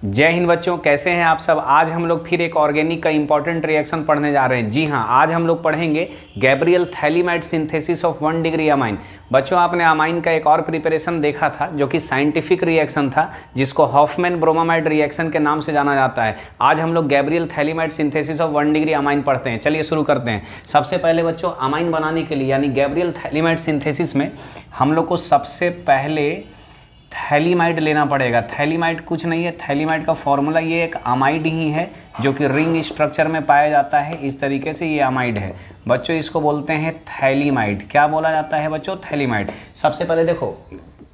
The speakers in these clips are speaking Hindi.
जय हिंद बच्चों, कैसे हैं आप सब। आज हम लोग फिर एक ऑर्गेनिक का इंपॉर्टेंट रिएक्शन पढ़ने जा रहे हैं। जी हाँ, आज हम लोग पढ़ेंगे Gabriel phthalimide synthesis of 1 degree amine. बच्चों, आपने अमाइन का एक और प्रिपरेशन देखा था जो कि साइंटिफिक रिएक्शन था, जिसको हॉफमैन ब्रोमामाइड रिएक्शन के नाम से जाना जाता है। आज हम लोग Gabriel phthalimide synthesis of 1 degree amine पढ़ते हैं। चलिए शुरू करते हैं। सबसे पहले बच्चों, अमाइन बनाने के लिए यानी गैब्रियल थैलीमाइड सिंथेसिस में हम लोग को सबसे पहले थैलीमाइड लेना पड़ेगा। थैलीमाइड कुछ नहीं है, थैलीमाइड का फॉर्मूला ये एक अमाइड ही है जो कि रिंग स्ट्रक्चर में पाया जाता है। इस तरीके से ये अमाइड है बच्चों, इसको बोलते हैं थैलीमाइड। क्या बोला जाता है बच्चों? थैलीमाइड। सबसे पहले देखो,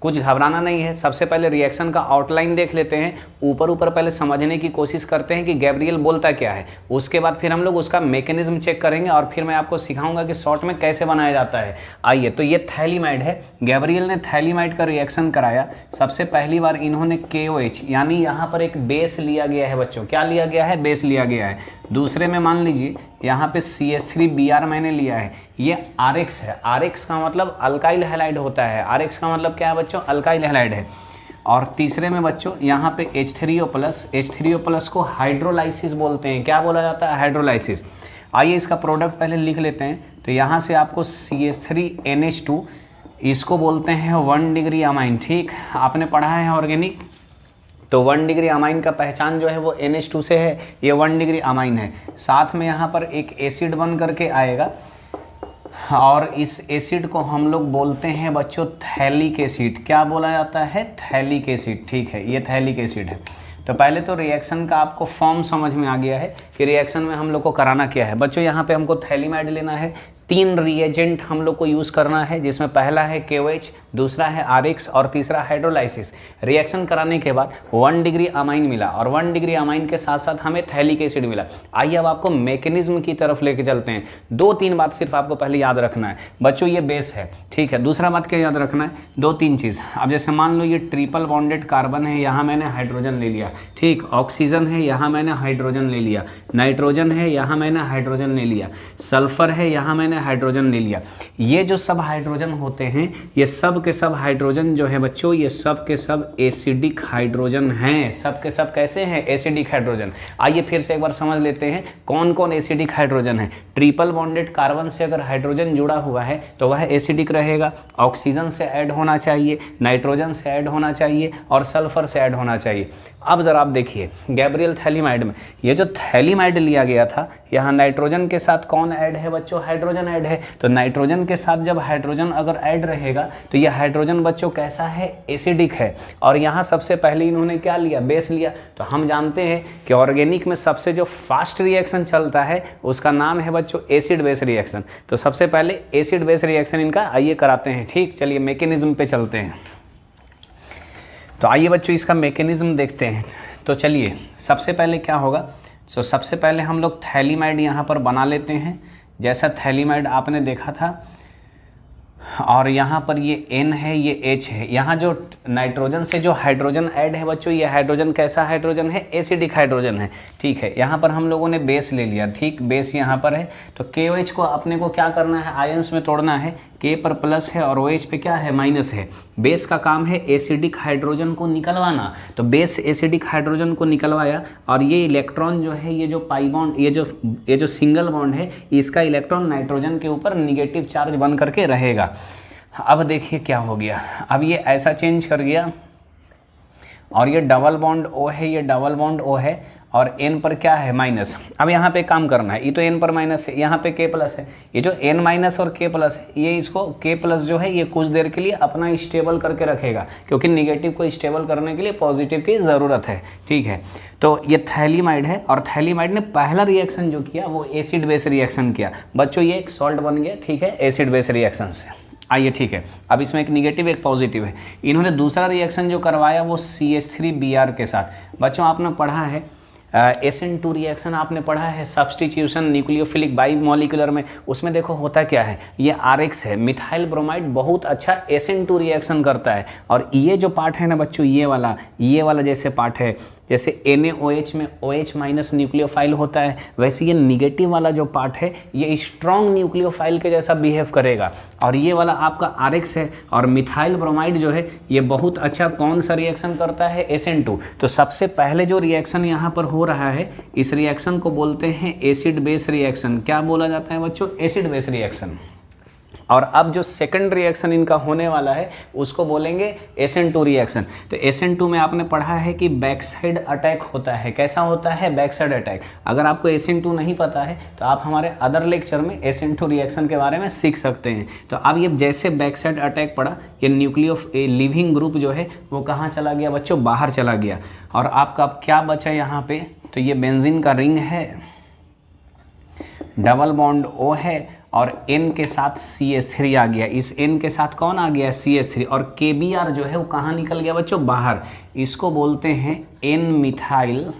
कुछ घबराना नहीं है। सबसे पहले रिएक्शन का आउटलाइन देख लेते हैं, ऊपर ऊपर पहले समझने की कोशिश करते हैं कि गैब्रियल बोलता क्या है। उसके बाद फिर हम लोग उसका मैकेनिज्म चेक करेंगे और फिर मैं आपको सिखाऊंगा कि शॉर्ट में कैसे बनाया जाता है। आइए, तो ये थैलीमाइड है। गैब्रियल ने थैलीमाइड का रिएक्शन कराया। सबसे पहली बार इन्होंने KOH यानी यहाँ पर एक बेस लिया गया है बच्चों। क्या लिया गया है? बेस लिया गया है। दूसरे में मान लीजिए यहाँ पे CH3Br मैंने लिया है, ये RX है। RX का मतलब अल्काइल हैलाइड होता है। RX का मतलब क्या है बच्चों? अल्काइल हैलाइड है। और तीसरे में बच्चों यहाँ पे H3O+ को हाइड्रोलाइसिस बोलते हैं। क्या बोला जाता है? हाइड्रोलाइसिस। आइए इसका प्रोडक्ट पहले लिख लेते हैं। तो यहाँ से आपको CH3NH2, इसको बोलते हैं 1 डिग्री अमाइन। ठीक, आपने पढ़ा है ऑर्गेनिक। तो 1 डिग्री अमाइन का पहचान जो है वो NH2 से है। ये 1 डिग्री अमाइन है। साथ में यहाँ पर एक एसिड बन करके आएगा और इस एसिड को हम लोग बोलते हैं बच्चों थैलिक एसिड। क्या बोला जाता है? Phthalic acid. ठीक है, ये थैलिक एसिड है। तो पहले तो रिएक्शन का आपको फॉर्म समझ में आ गया है कि रिएक्शन में हम लोग को कराना क्या है। बच्चों, यहाँ पे हमको थैलीमाइड लेना है। 3 रिएजेंट हम लोग को यूज़ करना है, जिसमें पहला है KOH, दूसरा है RX और तीसरा हाइड्रोलाइसिस। रिएक्शन कराने के बाद 1 डिग्री अमाइन मिला और 1 डिग्री अमाइन के साथ साथ हमें थैलिक एसिड मिला। आइए अब आपको मैकेनिज्म की तरफ लेके चलते हैं। 2-3 बात सिर्फ आपको पहले याद रखना है बच्चों। ये बेस है, ठीक है। दूसरा बात क्या याद रखना है? 2-3 चीज़। अब जैसे मान लो ये ट्रिपल बॉन्डेड कार्बन है, यहाँ मैंने हाइड्रोजन ले लिया। ठीक, ऑक्सीजन है, यहाँ मैंने हाइड्रोजन ले लिया। नाइट्रोजन है, यहाँ मैंने हाइड्रोजन ले लिया। सल्फर है, यहाँ मैंने हाइड्रोजन ले लिया। ये जो सब हाइड्रोजन होते हैं, ये सब के सब हाइड्रोजन जो है बच्चों, ये सब के सब एसिडिक हाइड्रोजन हैं। सब के सब कैसे हैं? Acidic hydrogen. आइए फिर से एक बार समझ लेते हैं कौन कौन एसिडिक हाइड्रोजन है। ट्रिपल बॉन्डेड कार्बन से अगर हाइड्रोजन जुड़ा हुआ है तो वह एसिडिक रहेगा। ऑक्सीजन से ऐड होना चाहिए, नाइट्रोजन से ऐड होना चाहिए और सल्फर से ऐड होना चाहिए। अब ज़रा आप देखिए गैब्रियल थैलीमाइड में ये जो थैलीमाइड लिया गया था, यहाँ नाइट्रोजन के साथ कौन ऐड है बच्चों? हाइड्रोजन ऐड है। तो नाइट्रोजन के साथ जब हाइड्रोजन अगर ऐड रहेगा तो ये हाइड्रोजन बच्चों कैसा है? एसिडिक है। और यहाँ सबसे पहले इन्होंने क्या लिया? बेस लिया। तो हम जानते हैं कि ऑर्गेनिक में सबसे जो फास्ट रिएक्शन चलता है उसका नाम है बच्चों एसिड बेस रिएक्शन। तो सबसे पहले एसिड बेस रिएक्शन इनका आइए कराते हैं। ठीक, चलिए मैकेनिज्म पे चलते हैं। तो आइए बच्चों इसका मैकेनिज्म देखते हैं। तो चलिए सबसे पहले क्या होगा? तो सबसे पहले हम लोग थैलीमाइड यहाँ पर बना लेते हैं, जैसा थैलीमाइड आपने देखा था। और यहाँ पर ये N है, ये H है। यहाँ जो नाइट्रोजन से जो हाइड्रोजन ऐड है बच्चों, ये हाइड्रोजन कैसा हाइड्रोजन है? एसिडिक हाइड्रोजन है। ठीक है, यहाँ पर हम लोगों ने बेस ले लिया। ठीक, बेस यहाँ पर है। तो KOH को अपने को क्या करना है? आयंस में तोड़ना है। K पर प्लस है और OH पे क्या है? माइनस है। बेस का काम है एसिडिक हाइड्रोजन को निकलवाना। तो बेस एसिडिक हाइड्रोजन को निकलवाया और ये इलेक्ट्रॉन जो है, ये जो पाई बॉन्ड, ये जो सिंगल बॉन्ड है, इसका इलेक्ट्रॉन नाइट्रोजन के ऊपर निगेटिव चार्ज बन करके रहेगा। अब देखिए क्या हो गया। अब ये ऐसा चेंज कर गया और ये डबल बॉन्ड O है, ये डबल बॉन्ड O है और N पर क्या है? माइनस। अब यहाँ पे काम करना है। ये तो N पर माइनस है, यहाँ पे K प्लस है। ये जो N माइनस और K प्लस है, ये इसको K प्लस जो है ये कुछ देर के लिए अपना स्टेबल करके रखेगा, क्योंकि निगेटिव को स्टेबल करने के लिए पॉजिटिव की ज़रूरत है। ठीक है, तो ये थैलीमाइड है और थैलीमाइड ने पहला रिएक्शन जो किया वो एसिड बेस रिएक्शन किया। बच्चों ये एक सॉल्ट बन गया। ठीक है, एसिड बेस रिएक्शन से। आइए ठीक है, अब इसमें एक निगेटिव एक पॉजिटिव है। इन्होंने दूसरा रिएक्शन जो करवाया वो CH3Br के साथ। बच्चों आपने पढ़ा है SN2 रिएक्शन, आपने पढ़ा है सब्स्टिट्यूशन न्यूक्लियोफिलिक बाइमोलिकुलर में। उसमें देखो होता क्या है, ये RX है, मिथाइल ब्रोमाइड बहुत अच्छा SN2 रिएक्शन करता है। और ये जो पार्ट है ना बच्चों, ये वाला जैसे पार्ट है, जैसे NaOH में OH माइनस न्यूक्लियोफाइल होता है, वैसे ये निगेटिव वाला जो पार्ट है ये स्ट्रॉन्ग न्यूक्लियोफाइल के जैसा बिहेव करेगा। और ये वाला आपका RX है, और मिथाइल ब्रोमाइड जो है ये बहुत अच्छा कौन सा रिएक्शन करता है, SN2। तो सबसे पहले जो रिएक्शन यहाँ पर हो रहा है इस रिएक्शन को बोलते हैं एसिड बेस रिएक्शन। क्या बोला जाता है बच्चों, एसिड बेस रिएक्शन। और अब जो सेकंड रिएक्शन इनका होने वाला है उसको बोलेंगे SN2 रिएक्शन। तो SN2 में आपने पढ़ा है कि बैक साइड अटैक होता है। कैसा होता है, बैक साइड अटैक। अगर आपको SN2 नहीं पता है तो आप हमारे अदर लेक्चर में SN2 रिएक्शन के बारे में सीख सकते हैं। तो अब ये जैसे बैक साइड अटैक पड़ा, ये लिविंग ग्रुप जो है वो कहाँ चला गया बच्चों, बाहर चला गया। और आपका अब क्या बचा यहाँ पे, तो ये बेंजीन का रिंग है, डबल बॉन्ड O है, और N के साथ CH3 आ गया। इस N के साथ कौन आ गया, CH3। और KBr जो है वो कहाँ निकल गया बच्चों, बाहर। इसको बोलते हैं N मिथाइल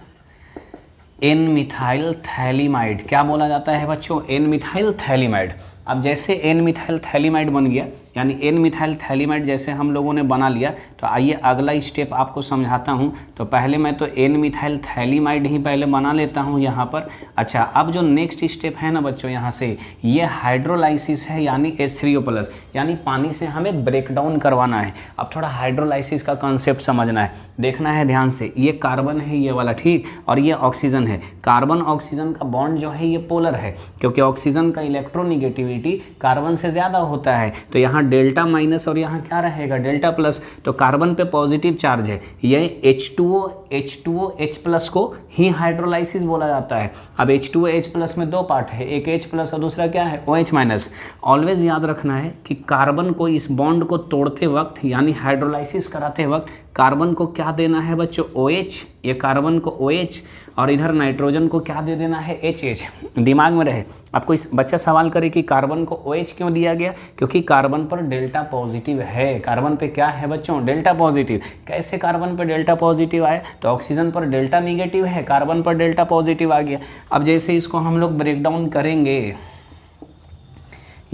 थैलीमाइड। क्या बोला जाता है बच्चों, N मिथाइल थैलीमाइड। अब जैसे N मिथाइल थैलीमाइड बन गया, यानी N मिथाइल थैलीमाइड जैसे हम लोगों ने बना लिया, तो आइए अगला स्टेप आपको समझाता हूँ। तो पहले मैं तो N मिथाइल थैलीमाइड ही पहले बना लेता हूँ यहाँ पर। अच्छा, अब जो नेक्स्ट स्टेप है ना बच्चों, यहाँ से ये हाइड्रोलाइसिस है, यानी H3O+, यानी पानी से हमें ब्रेक डाउन करवाना है। अब थोड़ा हाइड्रोलाइसिस का कॉन्सेप्ट समझना है, देखना है ध्यान से। ये कार्बन है ये वाला, ठीक, और ये ऑक्सीजन है। कार्बन ऑक्सीजन का बॉन्ड जो है ये पोलर है, क्योंकि ऑक्सीजन का इलेक्ट्रोनिगेटिविटी कार्बन से ज़्यादा होता है। तो यहाँ डेल्टा माइनस और यहाँ क्या रहेगा, डेल्टा प्लस। तो कार्बन पे पॉजिटिव चार्ज है, ये H2OH+ को ही हाइड्रोलाइसिस बोला जाता है। अब H2OH+ में दो पार्ट है, एक H+ और दूसरा क्या है, OH-। ऑलवेज याद रखना है कि कार्बन को इस बॉन्ड को तोड़ते वक्त, यानी हाइड्रोलाइसिस कराते वक्त, कार्बन को क्या देना है बच्चों, OH। ये कार्बन को OH, और इधर नाइट्रोजन को क्या दे देना है, HH। दिमाग में रहे। आपको इस बच्चा सवाल करे कि कार्बन को OH क्यों दिया गया, क्योंकि कार्बन पर डेल्टा पॉजिटिव है। कार्बन पे क्या है बच्चों, डेल्टा पॉजिटिव। कैसे कार्बन पर डेल्टा पॉजिटिव आया, तो ऑक्सीजन पर डेल्टा निगेटिव है, कार्बन पर डेल्टा पॉजिटिव आ गया। अब जैसे इसको हम लोग ब्रेक डाउन करेंगे,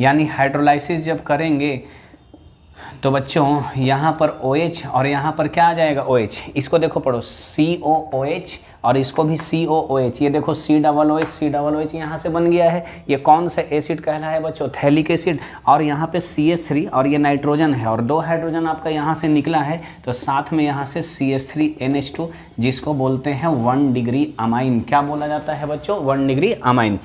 यानी हाइड्रोलाइसिस जब करेंगे, तो बच्चों यहाँ पर OH और यहाँ पर क्या आ जाएगा, OH। इसको देखो पढ़ो, COOH, और इसको भी COOH। ये देखो C OOH यहाँ से बन गया है। ये कौन सा एसिड कहला है बच्चों, थैलिक एसिड। और यहाँ पे CH3 और ये नाइट्रोजन है, और दो हाइड्रोजन आपका यहाँ से निकला है, तो साथ में यहाँ से CH3NH2, जिसको बोलते हैं 1 डिग्री अमाइन। क्या बोला जाता है बच्चों, 1 डिग्री अमाइन।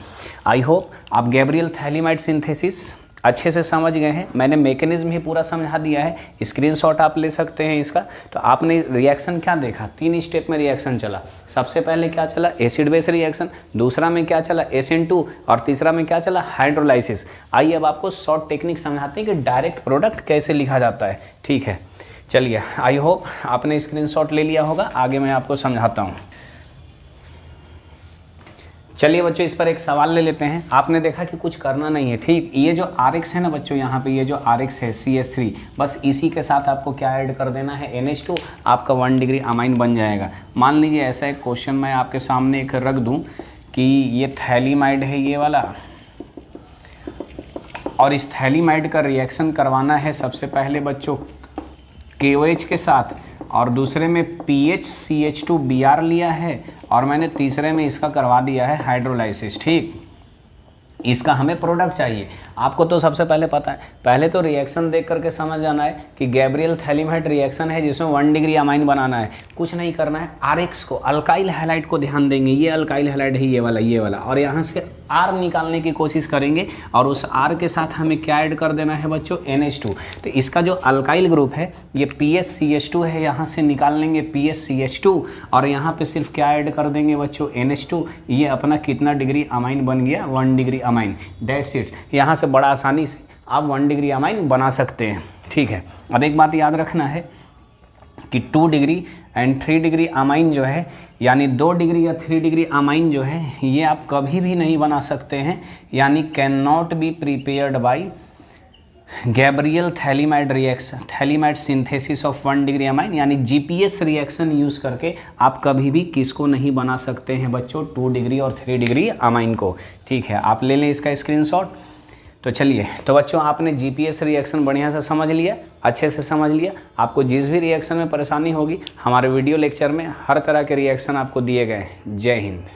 आई होप आप गैब्रियल थैलीमाइड सिंथेसिस अच्छे से समझ गए हैं। मैंने मैकेनिज्म ही पूरा समझा दिया है, स्क्रीनशॉट आप ले सकते हैं इसका। तो आपने रिएक्शन क्या देखा, 3 स्टेप में रिएक्शन चला। सबसे पहले क्या चला, एसिड बेस रिएक्शन। दूसरा में क्या चला, SN2। और तीसरा में क्या चला, हाइड्रोलाइसिस। आइए अब आपको शॉर्ट टेक्निक समझाते हैं कि डायरेक्ट प्रोडक्ट कैसे लिखा जाता है। ठीक है, चलिए, आई होप आपने स्क्रीनशॉट ले लिया होगा। आगे मैं आपको समझाता हूँ। चलिए बच्चों, इस पर एक सवाल ले लेते हैं। आपने देखा कि कुछ करना नहीं है, ठीक। ये जो RX है ना बच्चों, यहाँ पे ये जो RX है CH3, बस इसी के साथ आपको क्या ऐड कर देना है, NH2। आपका 1 डिग्री अमाइन बन जाएगा। मान लीजिए ऐसा एक क्वेश्चन मैं आपके सामने एक रख दूँ कि ये थैलीमाइड है ये वाला, और इस थैलीमाइड का रिएक्शन करवाना है सबसे पहले बच्चों KOH के साथ, और दूसरे में PHCH2Br लिया है, और मैंने तीसरे में इसका करवा दिया है हाइड्रोलाइसिस। ठीक, इसका हमें प्रोडक्ट चाहिए। आपको तो सबसे पहले पता है, पहले तो रिएक्शन देख करके समझ जाना है कि गैब्रियल थैलीमाइड रिएक्शन है जिसमें 1 डिग्री अमाइन बनाना है। कुछ नहीं करना है, RX को, अल्काइल हैलाइड को ध्यान देंगे। ये अल्काइल हैलाइड है ये वाला, और यहाँ से R निकालने की कोशिश करेंगे, और उस R के साथ हमें क्या ऐड कर देना है बच्चों, NH2। तो इसका जो अल्काइल ग्रुप है ये PHCH2 है, यहाँ से निकाल लेंगे PHCH2, और यहाँ पे सिर्फ क्या ऐड कर देंगे बच्चों, NH2। ये अपना कितना डिग्री अमाइन बन गया, 1 डिग्री अमाइन। That's it. यहाँ से बड़ा आसानी से आप 1 डिग्री अमाइन बना सकते हैं। ठीक है, अब एक बात याद रखना है कि 2 डिग्री एंड 3 डिग्री अमाइन जो है, यानी 2 डिग्री या 3 डिग्री अमाइन जो है, ये आप कभी भी नहीं बना सकते हैं, यानी can not be prepared by Gabriel phthalimide reaction, phthalimide synthesis of 1 degree amine, यानी GPS रिएक्शन यूज़ करके आप कभी भी किसको नहीं बना सकते हैं बच्चों, 2 डिग्री और 3 डिग्री अमाइन को। ठीक है, आप ले लें इसका स्क्रीनशॉट। तो चलिए, तो बच्चों आपने जीपीएस रिएक्शन बढ़िया से समझ लिया, अच्छे से समझ लिया। आपको जिस भी रिएक्शन में परेशानी होगी हमारे वीडियो लेक्चर में हर तरह के रिएक्शन आपको दिए गए हैं। जय हिंद।